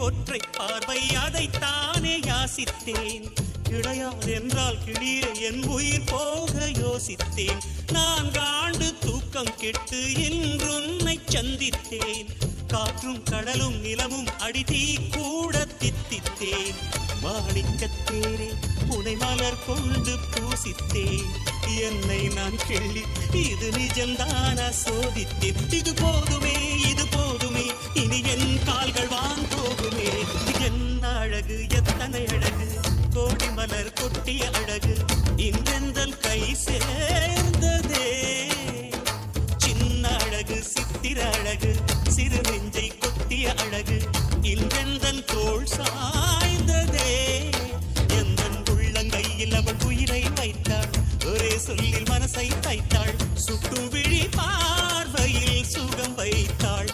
ஒற்றை பார்வை அதைத்தானே யாசித்தேன். கிடையாது என்றால் கிளியே என் உயிர் போக யோசித்தேன். 4 ஆண்டு தூக்கம் கெட்டு இன்றுன்னை சந்தித்தேன். காற்றும் கடலும் நிலவும் அடிதீ கூட தித்தித்தேன். மாணிக்கத்தேரே உனை மலர் கொண்டு பூசித்தேன். என்னை நான் கிள்ளி இது நிஜம்தானா சோதித்தேன். இது போதுமே இது போதுமே இனி என் கால்கள் வான் போகுமே. என்ன அழகு எத்தனை அழகு கோடி மலர் கொட்டிய அழகு இன்றெந்தன் கை சேர்ந்ததே. சின்ன அழகு சித்திர அழகு சிறு நெஞ்சை கொட்டிய அழகு இன்றெந்தன் தோள் சாய்ந்ததே. எந்தன் உள்ளங்கையில் அவள் உயிரை வைத்தாள். ஒரே சொல்லில் மனசை தைத்தாள். சுட்டும் விழி பார்வையில் சுகம் வைத்தாள்.